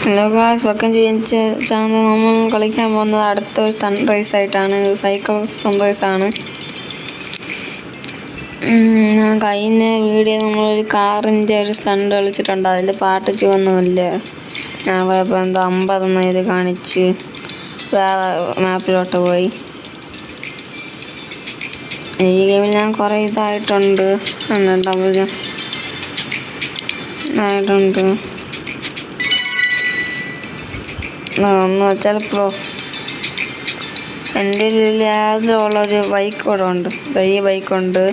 Hello guys, welcome to channel. നമ്മൾ കളിക്കാൻ പോകുന്നത് അടുത്തൊരു സ്റ്റണ്ട് റേസ് ആയിട്ടാണ്. സൈക്കിൾ സ്റ്റണ്ട് റേസ് ആണ്. ഞാൻ കഴിഞ്ഞ വീഡിയോ നമ്മളൊരു കാറിൻ്റെ ഒരു സ്റ്റണ്ട് കളിച്ചിട്ടുണ്ട്. അതിൽ പാട്ടിച്ചൊന്നുമില്ല. ഞാൻ പോയപ്പോൾ എന്തോ 50 ഇത് കാണിച്ച് വേറെ മാപ്പിലോട്ട് പോയി. ഈ ഗെയിമിൽ ഞാൻ കുറേ ഇതായിട്ടുണ്ട്. ഒന്ന് വെച്ചാൽ ഇപ്പോൾ എൻ്റെ യാതൊരു ബൈക്ക് കൂടെ ഉണ്ട്. ഈ ബൈക്കുണ്ട്.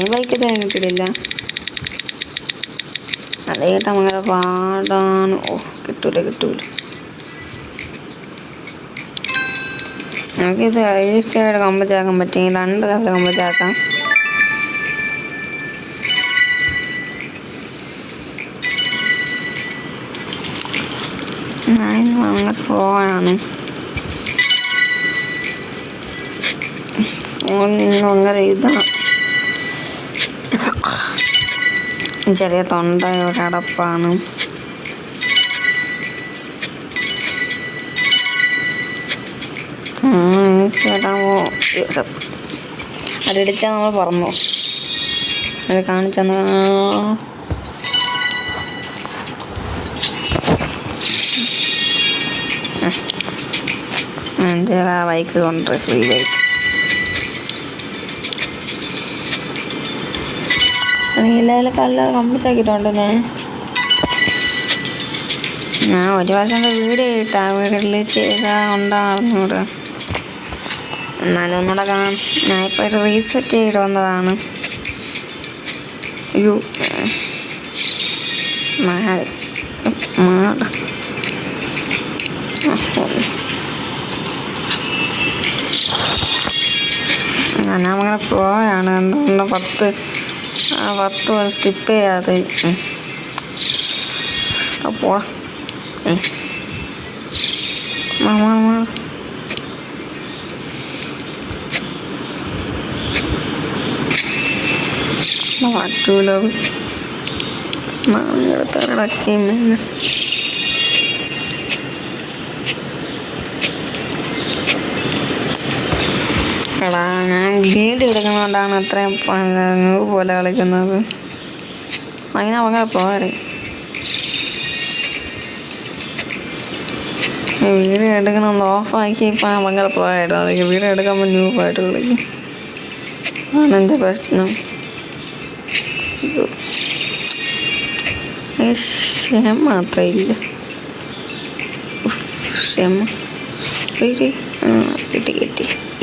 ഈ ബൈക്ക് തന്നെ കിട്ടിയിട്ടില്ല. അത് കേട്ടാൽ ഭയങ്കര പാടാണ്. കിട്ടൂല. നമുക്കിത് ഈസിയായിട്ട് കംപ്ലീറ്റ് ആക്കാൻ പറ്റുമെങ്കിൽ 2 തവണ കംപ്ലീറ്റ് ആക്കാം. ഞാൻ ഭയങ്കര ഫ്ലോയാണ്. ഫോണിൽ ഭയങ്കര ഇതാണ്. ചെറിയ തൊണ്ട അടപ്പാണ്. അതിടിച്ചാൽ നമ്മൾ പറന്നു. അത് കാണിച്ചെന്ന് ബൈക്ക് കൊണ്ട് ഫ്രീ ബൈക്ക്. എല്ലാവരും കംപ്ലീറ്റ് ആക്കിയിട്ടുണ്ട്. ഞാൻ ഒരു വർഷം വീഡിയോ ഇട്ടാ വീഡിയോയിൽ ചെയ്താൽ ഉണ്ടാകുന്നൂടെ. എന്നാലും ഒന്നുകൂടെ കാണാം. ഞാൻ ഇപ്പോൾ ഒരു റീസെറ്റ് ചെയ്ത് വന്നതാണ്. ഞാൻ അങ്ങനെ പോയാണ്. എന്തുകൊണ്ട് 10 സ്കിപ്പ് ചെയ്യാതെ അപ്പോൾ പറ്റൂലത് നാളെടുത്തിറക്കിന്ന്. എടാ, ഞാൻ വീഡിയോ എടുക്കുന്നതുകൊണ്ടാണ് അത്രയും പോലെ കളിക്കുന്നത്. അങ്ങനെ അവങ്ങനെ പോരെ. വീഡിയോ എടുക്കണമെന്ന് ഓഫാക്കി ഇപ്പം ഭയങ്കര പോയായിരുന്നു. അതൊക്കെ വീഡിയോ എടുക്കുമ്പോൾ ന്യൂബായിട്ട് കളിക്കും. ആണെൻ്റെ പ്രശ്നം. ക്ഷമ മാത്രമേ ഇല്ല. ക്ഷമ കിട്ടി.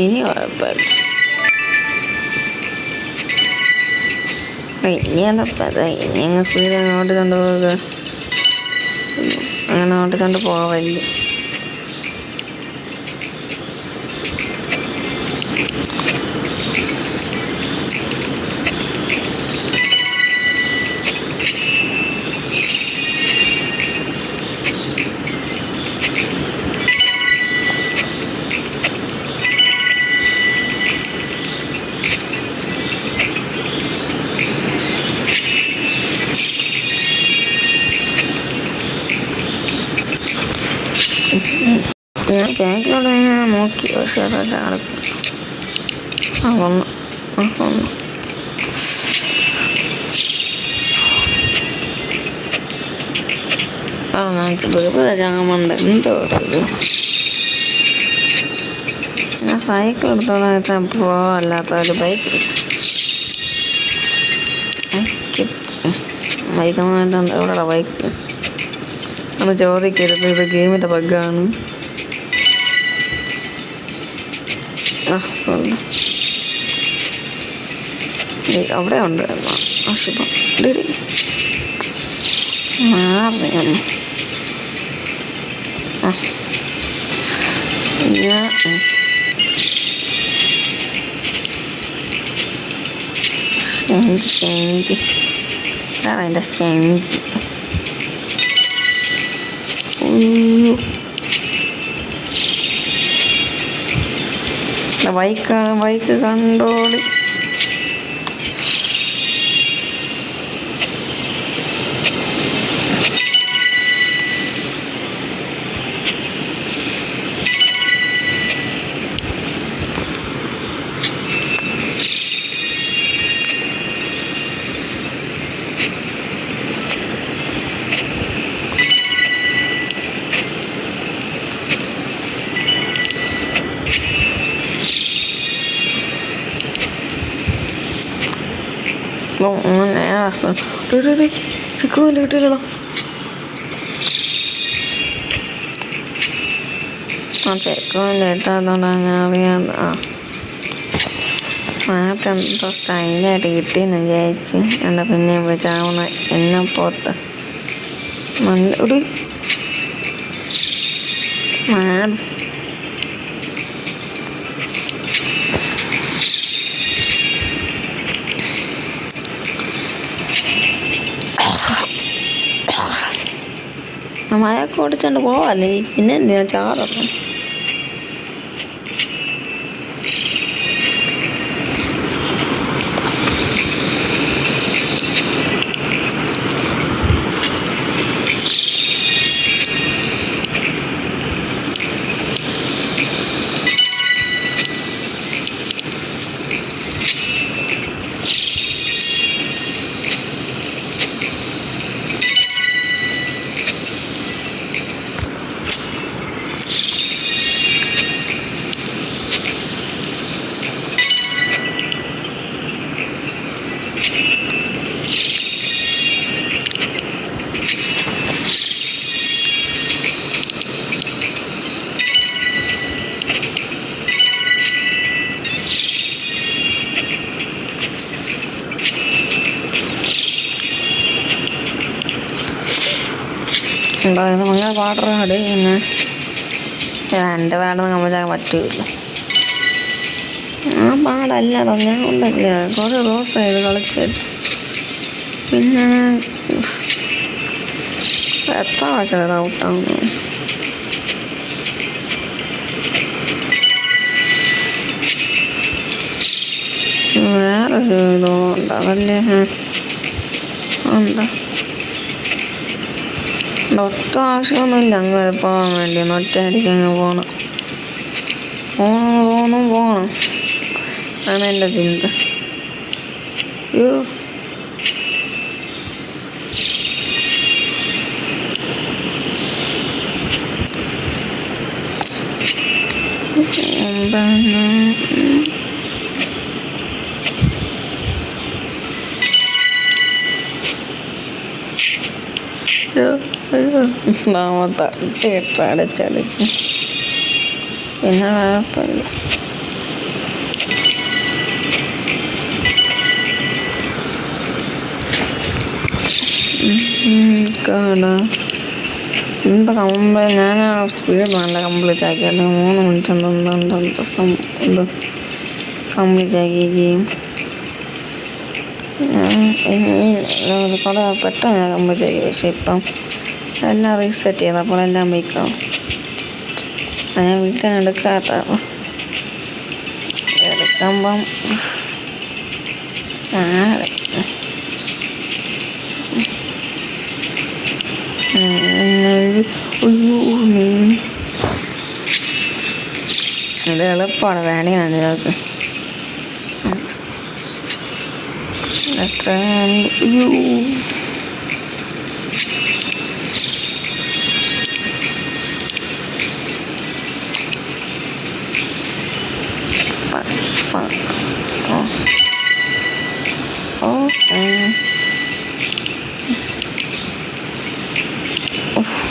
ഇനി കുഴപ്പമില്ല. ഇനി അങ്ങ് സ്പീഡ് ഓട്ടിച്ചോണ്ട് പോവുക. അങ്ങനെ ഓട്ടിച്ചോണ്ട് പോവല്ലേ. ഞാൻ ബാങ്കിലൂടെ ഞാൻ നോക്കി. പക്ഷേ ഒരാളെ ജാമുണ്ട്. എന്തോ ഞാൻ സൈക്കിൾ എടുത്തോളാം. ഇത്ര പ്രോ അല്ലാത്ത ഒരു ബൈക്ക് ബൈക്കൊന്നും എവിടെടാ ബൈക്ക് ഒന്ന് ചോദിക്കരുത്. ഇത് ഗെയിമിൻ്റെ ബഗ്ഗാണ്. അവിടെ ഉണ്ട് ആശുപം മാറിയാണ്. അതാണ് അതിൻ്റെ സ്ട്രെങ്ത്. ബൈക്ക് കണ്ടോളി. ചിക്കുമല്ല കിട്ടില്ലല്ലോ. ചിക്കുമല്ല ഇട്ടാത്തോണ്ടാണ് അറിയാം. നേരത്തെ എന്തോ സ്റ്റൈലായിട്ട് കിട്ടിയെന്ന് വിചാരിച്ച് എൻ്റെ പിന്നെയും വെച്ചാവുന്ന എന്നെ പുറത്ത് നല്ല ഒരു മാറി മഴയൊക്കെ ഓടിച്ചോണ്ട് പോവാല്ലേ. പിന്നെ എന്തിനാ ചാടുന്നു? ഉണ്ടായത് മങ്ങ പാടാട് പിന്നെ എൻ്റെ പാടൊന്നും കമ്പിച്ചാൽ പറ്റൂല. ആ പാടല്ലടോ, ഞാൻ ഉണ്ടല്ല കുറേ ദിവസമായത് കളിച്ചിട്ട്. പിന്നെ എത്ര പ്രാവശ്യം ഔട്ടാവുന്നു. വേറൊരു ഇതുണ്ട്, അതല്ലേ ഉണ്ടോ? ഒട്ടും ആവശ്യമൊന്നുമില്ല അങ്ങ് വരെ പോകാൻ വേണ്ടി. ഒറ്റയടിക്ക് അങ്ങ് പോകണം ആണ് എൻ്റെ ചിന്ത. അയ്യോ എന്താണ് തട്ടിയിട്ട് അടച്ചടിക്കും. പിന്നെ കുഴപ്പമില്ല. എന്താ ഞാൻ സ്പീഡ് നല്ല കംപ്ലീറ്റ് ആക്കി. അല്ലെങ്കിൽ 3 മിനിറ്റ് ഇത് കംപ്ലീറ്റ് ആക്കി ഗെയിം. കുറേ പെട്ടെന്ന് ഞാൻ കംപ്ലീറ്റ് ആക്കി. പക്ഷെ ഇപ്പം എല്ലാം റീസെറ്റ് ചെയ്തു. അപ്പോൾ എല്ലാം ബൈക്കാവും. ഞാൻ വീട്ടിൽ എടുക്കാത്ത എടുക്കുമ്പം ഇത് എളുപ്പമാണ് വേണേനാണ് നിങ്ങൾക്ക്. എത്ര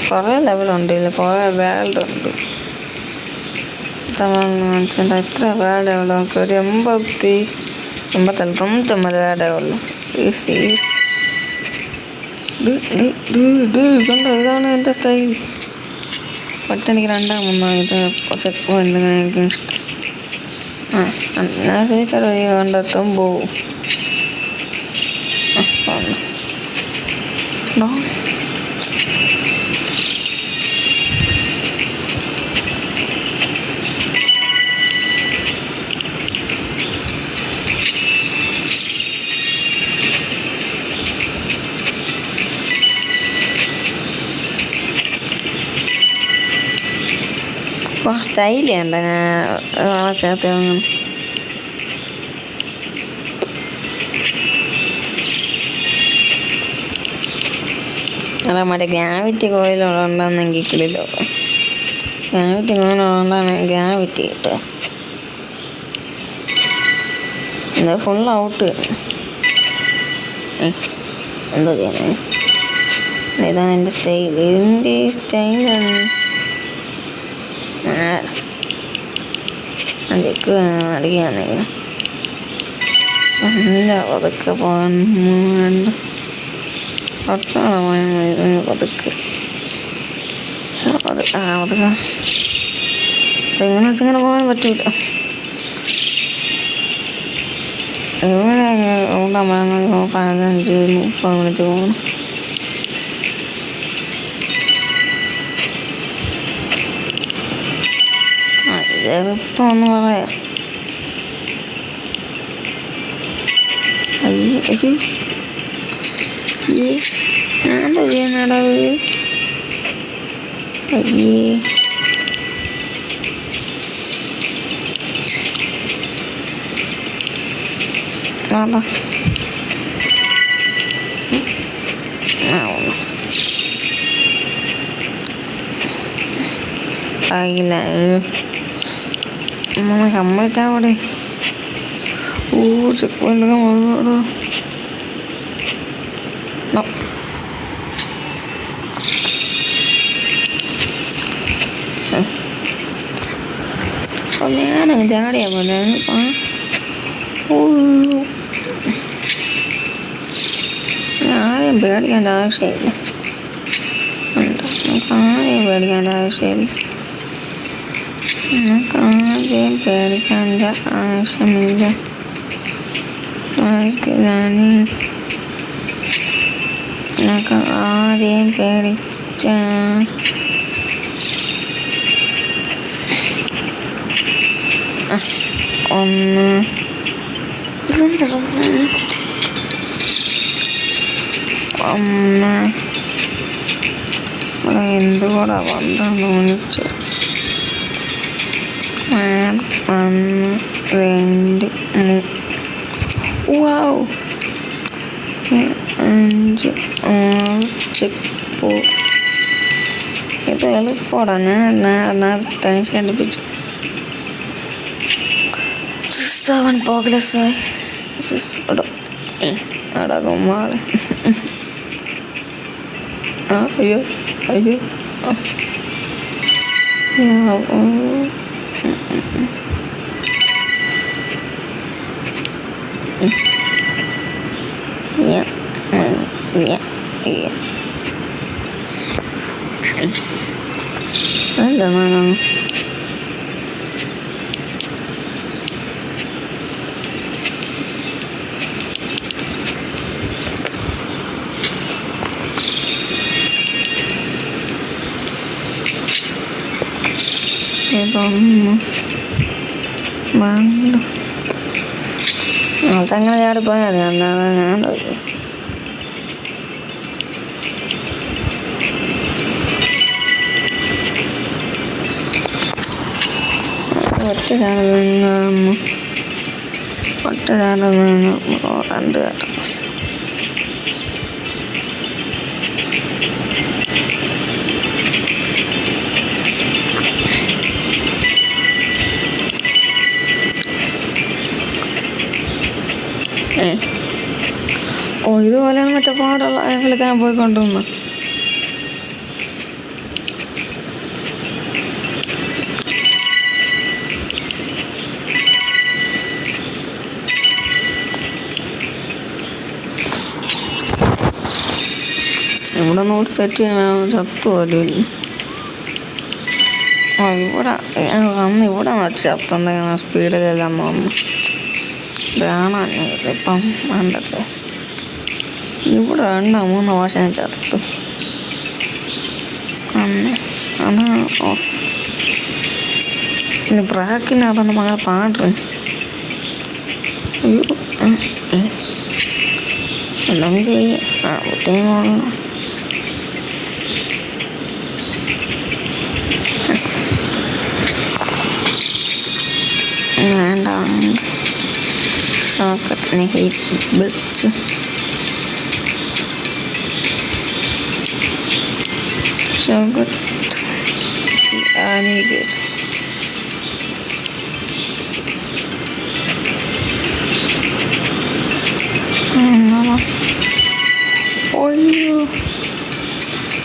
കുറേ ലെവലുണ്ട് ഇതിൽ, കുറേ വേൾഡ് ഉണ്ട്. മനുഷ്യൻ്റെ എത്ര വേൾഡേ ഉള്ളൂ? നമുക്ക് ഒരു 90 വേൾഡേ ഉള്ളൂ. കണ്ടോ, ഇതാണ് എൻ്റെ സ്റ്റൈൽ. ഒറ്റഎനിക്ക് 2-3 ഇത് ചെക്ക് പോയിന്റ് എനിക്ക് ഇഷ്ടം. ഞാൻ ശരിക്കും വഴി കണ്ടെത്തും പോവും. സ്റ്റൈൽ ചെയ്യണ്ട, ഞാൻ ചേർത്ത് വാങ്ങണം. അല്ല മറ്റേ ഗ്രാവിറ്റി കോയിലുണ്ടെന്നെങ്കിൽ കിളിലോ. ഗ്രാവിറ്റി കോയിലുണ്ടാണ് ഗ്രാവിറ്റി കിട്ടുക. ഇത് ഫുൾ ഔട്ട്. എന്തോ ചെയ്യണേ? ഇതാണ് എൻ്റെ സ്റ്റൈൽ. ഇതിൻ്റെ സ്റ്റൈലാണ്. അതിക്ക് അടിക്കാണ്. നല്ല പതുക്കെ പോകണ്ട. ഒട്ടാതെ പോയാൽ മതി. പതുക്കെ പതുക്കെ എങ്ങനെ വെച്ചിങ്ങനെ പോകാൻ പറ്റൂല. ഇവിടെ 15-30 മിനിറ്റ് പോകണം. ഇത് എളുപ്പമൊന്ന് പറയാം. അയ്യോ ഞാൻ എന്തോ ചെയ്യുന്നടവ്. അയ്യേ അതാ ആയില്ല. കംപ്ലീറ്റ് ആവൂടെ? ചെക്ക് പോയിന്റ് വന്നോടോ. ഞാനങ്ങ് ചാടിയാ പോലെ. ആരെയും പേടിക്കേണ്ട ആവശ്യമില്ല. ആരെയും പേടിക്കേണ്ട ആവശ്യമില്ല. ആരെയും പേടിക്കേണ്ട ആവശ്യമില്ല. ആരെയും പേടിച്ച ഒന്ന് എന്തുകൂടെ വന്നു വിളിച്ചു. 1 2 3 5 ചെക്ക് പോ. ഇത് എളുപ്പമാണ്. ഞാൻ ടെൻഷൻ അടുപ്പിച്ചു. 7 പ്രോഗ്രസ്സായി. അടകുമാളെ. അയ്യോ അയ്യോ എന്താണ് ഇതൊന്നും വേണ്ട. അതങ്ങനെ ചാടി പോയാൽ മതി. എന്താണ് ഞാൻ ഒറ്റ ചാടൽ നിന്ന് 2 ചാട്ടം. ഇതുപോലെയാണ് മറ്റേ പാടുള്ള വിളിക്കാൻ പോയിക്കൊണ്ടിരുന്നത്. ഇവിടെ നോട്ട് തെറ്റി ചത്തു പോലും. ഇവിടെ അന്ന് ഇവിടെ ചത്ത എന്തെങ്കിലും സ്പീഡിലെല്ലാം വന്നു. ഇതാണ് ഇതിപ്പം വേണ്ടത്. ഇവിടെ 2-3 പ്രാവശ്യം ചത്തു. അന്ന് അതാണ് ഇത് ബ്രാക്കിനകത്തോണ്ട് മകൾ പാടും. അയ്യോ എല്ലാം ചെയ്യാം. ബുദ്ധിയും കൊള്ളണം. വേണ്ട ഷോക്കറ്റിനെ ഹീറ്റ് വെച്ച് ഷോക്കറ്റ് ആനീകർ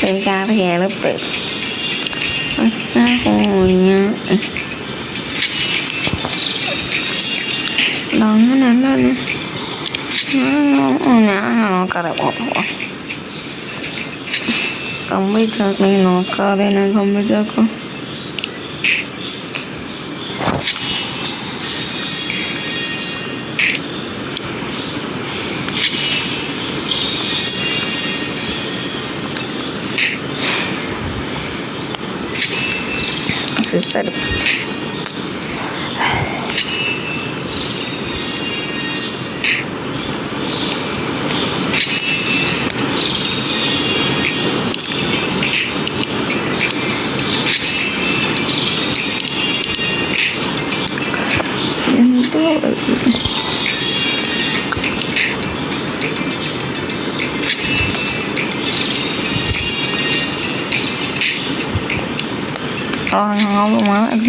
എനിക്കറിയാം എളുപ്പം അങ്ങനെയല്ല ഞാൻ നോക്കാതെ കംപ്ലീറ്റ് ആക്കണമെങ്കിൽ നോക്കാതെ ഞാൻ കംപ്ലീറ്റ് ആക്കും. അടുപ്പിച്ച് എന്തോ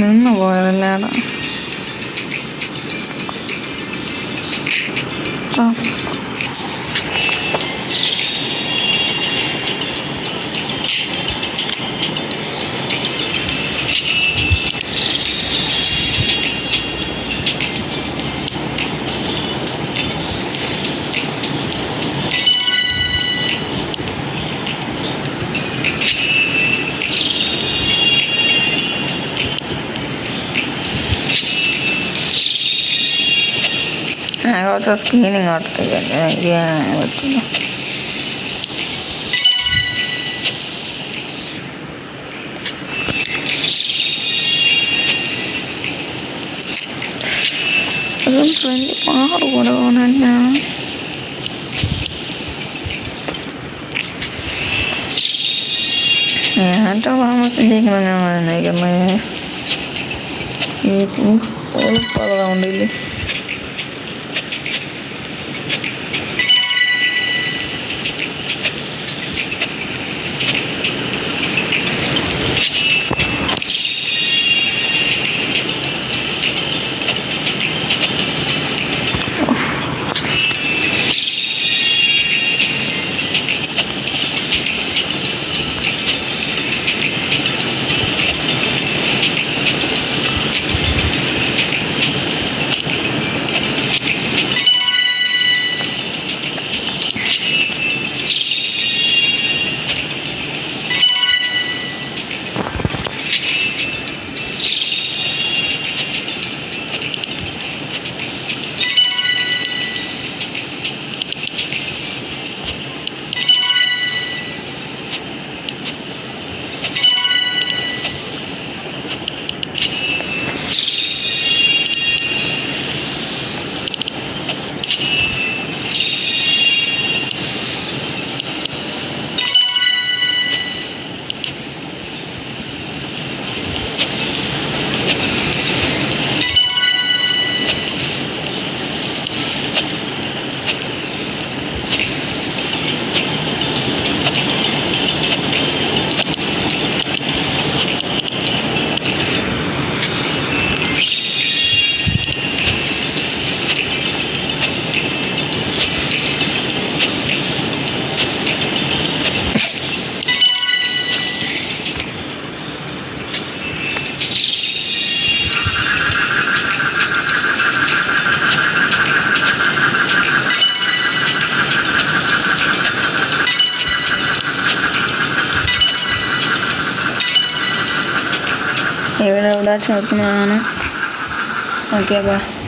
നിന്ന് പോയതല്ലേടാ. കുറച്ച് സ്ക്രീൻ ഇങ്ങോട്ട് പറ്റില്ല. പാട് പോലെ തോന്നല്ല. ഏറ്റവും താമസിച്ചിരിക്കുന്നത് ഞാൻ നയിക്കുന്നത് ഈ എളുപ്പമുള്ളതുകൊണ്ടില്ലേ. ഇവിടെ ചോദിക്കുന്നതാണ്. Okay, by.